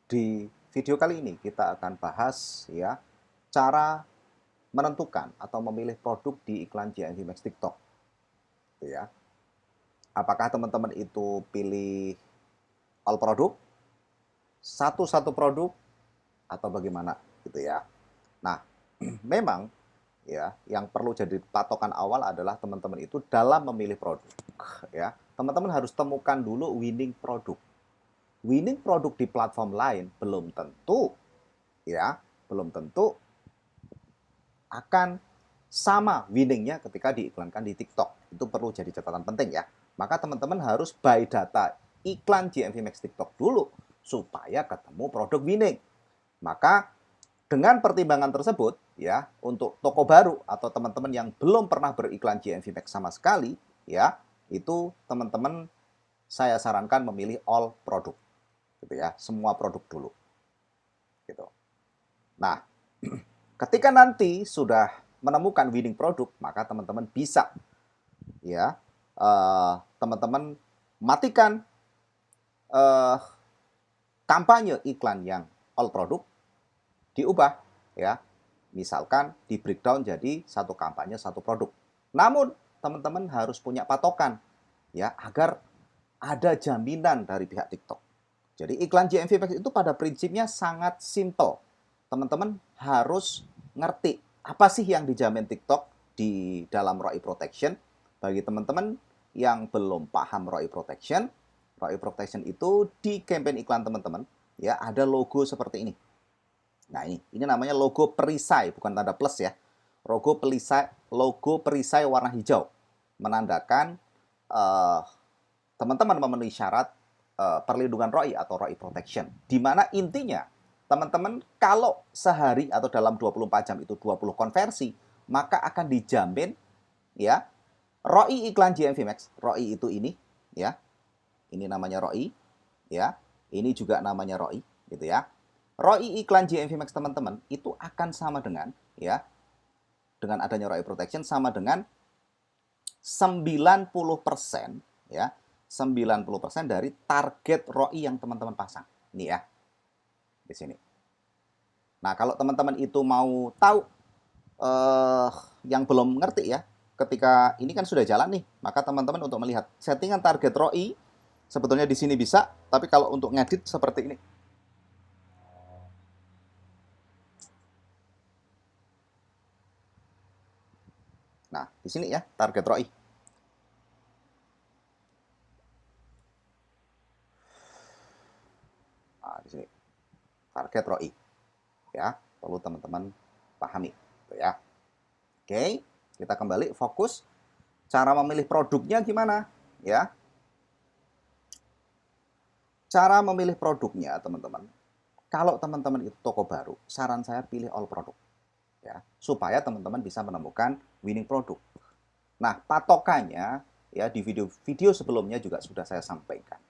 Di video kali ini kita akan bahas ya cara menentukan atau memilih produk di iklan GMV Max TikTok. Gitu ya. Apakah teman-teman itu pilih all produk, satu-satu produk, atau bagaimana gitu ya. Nah, memang ya yang perlu jadi patokan awal adalah teman-teman itu dalam memilih produk ya. Teman-teman harus temukan dulu winning produk. Winning produk di platform lain belum tentu ya, belum tentu akan sama winningnya ketika diiklankan di TikTok. Itu perlu jadi catatan penting ya. Maka teman-teman harus buy data iklan GMV Max TikTok dulu supaya ketemu produk winning. Maka dengan pertimbangan tersebut ya, untuk toko baru atau teman-teman yang belum pernah beriklan GMV Max sama sekali ya, itu teman-teman saya sarankan memilih all produk gitu ya, semua produk dulu gitu. Nah, ketika nanti sudah menemukan winning produk, maka teman-teman bisa ya teman-teman matikan eh, kampanye iklan yang all produk, diubah ya. Misalkan di breakdown jadi satu kampanye satu produk. Namun teman-teman harus punya patokan ya agar ada jaminan dari pihak TikTok. Jadi iklan GMV Max itu pada prinsipnya sangat simple. Teman-teman harus ngerti apa sih yang dijamin TikTok di dalam ROI Protection. Bagi teman-teman yang belum paham ROI Protection itu di campaign iklan teman-teman ya ada logo seperti ini. Nah ini namanya logo perisai, bukan tanda plus ya. Logo perisai warna hijau menandakan teman-teman memenuhi syarat perlindungan ROI atau ROI protection. Di mana intinya teman-teman kalau sehari atau dalam 24 jam itu 20 konversi, maka akan dijamin ya ROI iklan GMV Max. ROI itu ini ya. Ini namanya ROI ya. Ini juga namanya ROI gitu ya. ROI iklan GMV Max teman-teman itu akan sama dengan ya dengan adanya ROI protection sama dengan 90% ya 90% dari target ROI yang teman-teman pasang. Ini ya di sini. Nah, kalau teman-teman itu mau tahu eh yang belum ngerti ya, ketika ini kan sudah jalan nih, maka teman-teman untuk melihat settingan target ROI sebetulnya di sini bisa, tapi kalau untuk ngedit seperti ini. Nah, di sini ya target ROI. Nah, di sini target ROI ya, perlu teman-teman pahami gitu ya. Oke, kita kembali fokus cara memilih produknya gimana ya. Cara memilih produknya teman-teman, kalau teman-teman itu toko baru, saran saya pilih all produk ya, supaya teman-teman bisa menemukan winning produk. Nah, patokannya ya di video-video sebelumnya juga sudah saya sampaikan.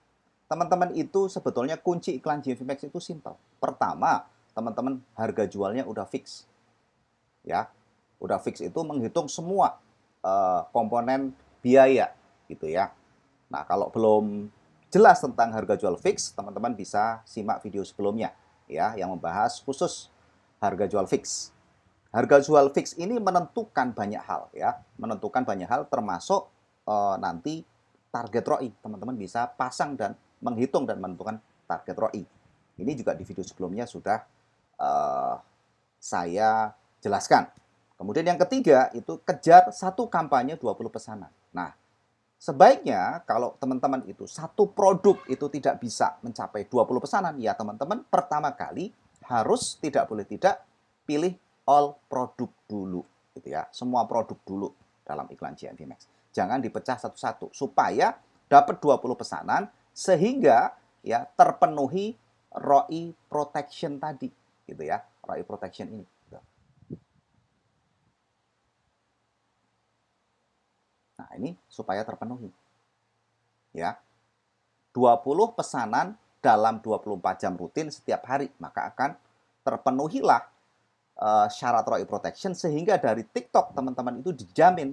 Teman-teman itu sebetulnya kunci iklan GMV Max itu simple. Pertama, teman-teman harga jualnya udah fix. Ya. Udah fix itu menghitung semua komponen biaya gitu ya. Nah, kalau belum jelas tentang harga jual fix, teman-teman bisa simak video sebelumnya ya yang membahas khusus harga jual fix. Harga jual fix ini menentukan banyak hal ya, menentukan banyak hal termasuk nanti target ROI. Teman-teman bisa pasang dan menghitung dan menentukan target ROI. Ini juga di video sebelumnya sudah saya jelaskan. Kemudian yang ketiga itu kejar satu kampanye 20 pesanan. Nah, sebaiknya kalau teman-teman itu satu produk itu tidak bisa mencapai 20 pesanan, ya teman-teman pertama kali harus tidak boleh tidak pilih all produk dulu gitu ya. Semua produk dulu dalam iklan GMV Max. Jangan dipecah satu-satu supaya dapat 20 pesanan sehingga ya terpenuhi ROI protection tadi gitu ya. ROI protection ini. Nah, ini supaya terpenuhi. Ya. 20 pesanan dalam 24 jam rutin setiap hari, maka akan terpenuhilah syarat ROI protection sehingga dari TikTok teman-teman itu dijamin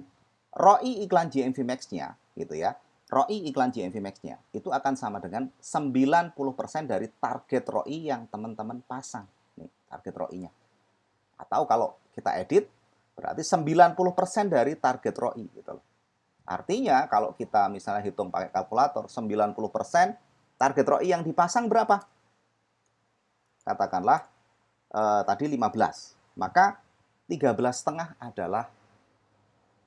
ROI iklan GMV Max-nya gitu ya. ROI iklan GMV Max-nya itu akan sama dengan 90% dari target ROI yang teman-teman pasang. Nih, target ROI-nya. Atau kalau kita edit, berarti 90% dari target ROI gitu loh. Artinya kalau kita misalnya hitung pakai kalkulator, 90% target ROI yang dipasang berapa? Katakanlah tadi 15. Maka 13,5 adalah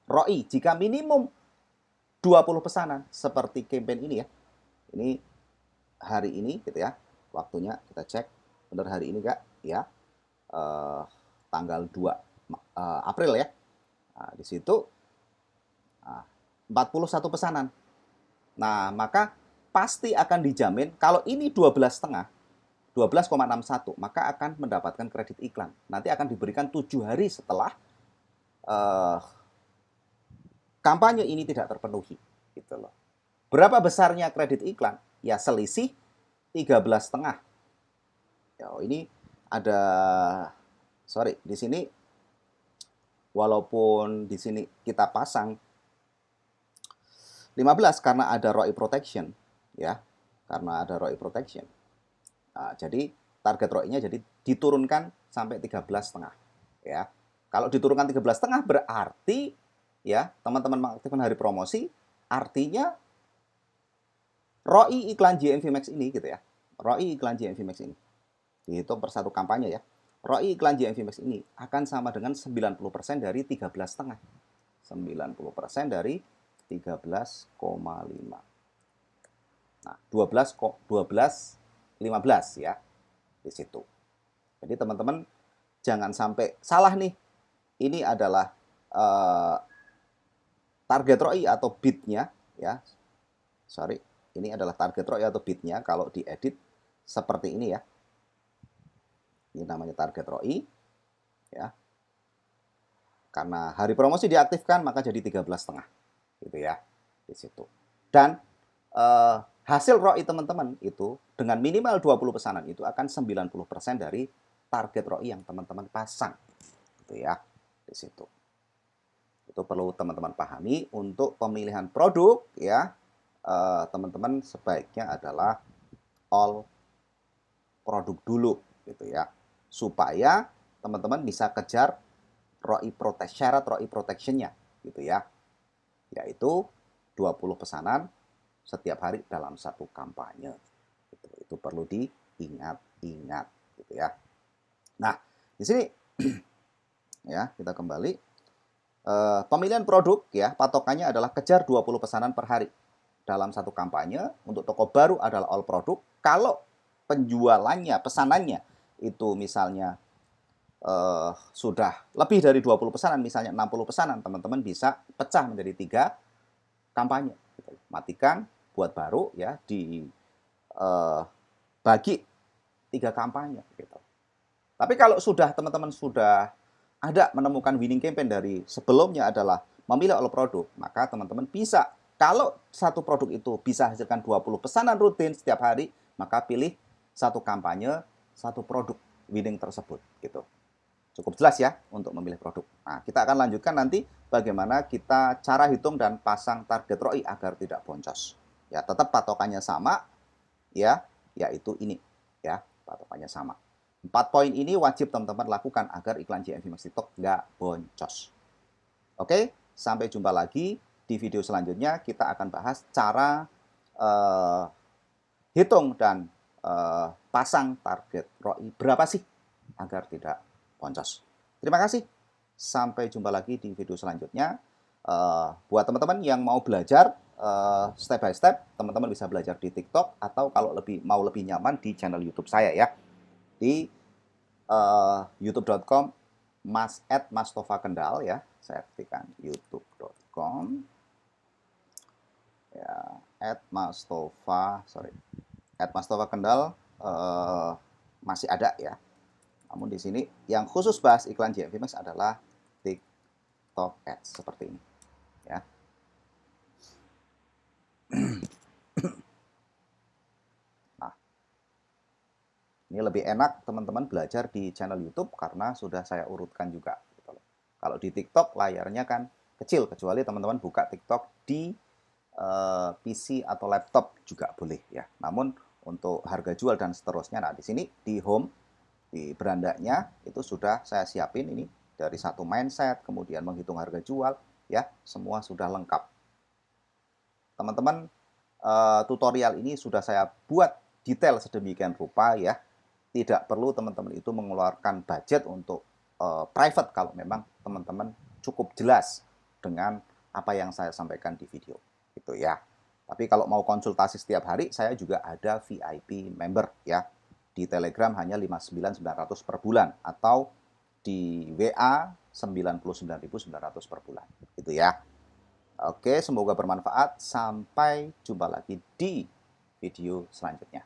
ROI jika minimum 20 pesanan seperti campaign ini ya. Ini hari ini gitu ya. Waktunya kita cek benar hari ini enggak ya. Tanggal 2 April ya. Nah, di situ 41 pesanan. Nah, maka pasti akan dijamin kalau ini 12,5 12,61 maka akan mendapatkan kredit iklan. Nanti akan diberikan 7 hari setelah kampanye ini tidak terpenuhi gitu loh. Berapa besarnya kredit iklan? Ya selisih 13,5. Ya, ini ada di sini walaupun di sini kita pasang 15 karena ada ROI protection ya. Karena ada ROI protection. Nah, jadi target ROI-nya jadi diturunkan sampai 13,5 ya. Kalau diturunkan 13,5 berarti ya, teman-teman mengaktifkan hari promosi artinya ROI iklan GMV Max ini gitu ya. ROI iklan GMV Max ini dihitung per satu kampanye ya. ROI iklan GMV Max ini akan sama dengan 90% dari 13,5. 90% dari 13,5. Nah, 15 ya di situ. Jadi teman-teman jangan sampai salah nih. Ini adalah target ROI atau bid-nya ya. Ini adalah target ROI atau bid-nya kalau diedit seperti ini ya. Ini namanya target ROI ya. Karena hari promosi diaktifkan maka jadi 13,5 gitu ya di situ. Dan hasil ROI teman-teman itu dengan minimal 20 pesanan itu akan 90% dari target ROI yang teman-teman pasang gitu ya di situ. Itu perlu teman-teman pahami untuk pemilihan produk ya. Teman-teman sebaiknya adalah all produk dulu gitu ya. Supaya teman-teman bisa kejar syarat ROI protection-nya gitu ya. Yaitu 20 pesanan setiap hari dalam satu kampanye. Itu perlu diingat-ingat gitu ya. Nah, di sini ya, kita kembali pemilihan produk ya, patokannya adalah kejar 20 pesanan per hari dalam satu kampanye. Untuk toko baru adalah all produk. Kalau penjualannya, pesanannya itu misalnya sudah lebih dari 20 pesanan, misalnya 60 pesanan, teman-teman bisa pecah menjadi 3 kampanye. Matikan, buat baru ya, bagi 3 kampanye gitu. Tapi kalau teman-teman sudah ada menemukan winning campaign dari sebelumnya adalah memilih all produk, maka teman-teman bisa, kalau satu produk itu bisa hasilkan 20 pesanan rutin setiap hari, maka pilih satu kampanye, satu produk winning tersebut gitu. Cukup jelas ya untuk memilih produk. Nah, kita akan lanjutkan nanti bagaimana kita cara hitung dan pasang target ROI agar tidak boncos. Ya, tetap patokannya sama ya, yaitu ini ya, patokannya sama. 4 poin ini wajib teman-teman lakukan agar iklan GMV Max TikTok nggak boncos. Oke, sampai jumpa lagi di video selanjutnya. Kita akan bahas cara hitung dan pasang target ROI berapa sih agar tidak boncos. Terima kasih. Sampai jumpa lagi di video selanjutnya. Buat teman-teman yang mau belajar step by step, teman-teman bisa belajar di TikTok atau kalau mau lebih nyaman di channel YouTube saya ya. Di youtube.com @Mastofa Kendal ya. Saya ketikkan youtube.com ya @Mastofa Kendal masih ada ya. Namun di sini yang khusus bahas iklan GMV Max adalah TikTok Ads seperti ini ya. Nah, ini lebih enak teman-teman belajar di channel YouTube karena sudah saya urutkan juga gitu loh. Kalau di TikTok layarnya kan kecil kecuali teman-teman buka TikTok di PC atau laptop juga boleh ya. Namun untuk harga jual dan seterusnya, nah di sini di home, di berandanya itu sudah saya siapin ini dari satu mindset, kemudian menghitung harga jual, ya semua sudah lengkap. Teman-teman, tutorial ini sudah saya buat detail sedemikian rupa ya. Tidak perlu teman-teman itu mengeluarkan budget untuk private kalau memang teman-teman cukup jelas dengan apa yang saya sampaikan di video. Gitu ya. Tapi kalau mau konsultasi setiap hari, saya juga ada VIP member ya. Di Telegram hanya 59.900 per bulan atau di WA 99.900 per bulan. Itu ya. Oke, semoga bermanfaat. Sampai jumpa lagi di video selanjutnya.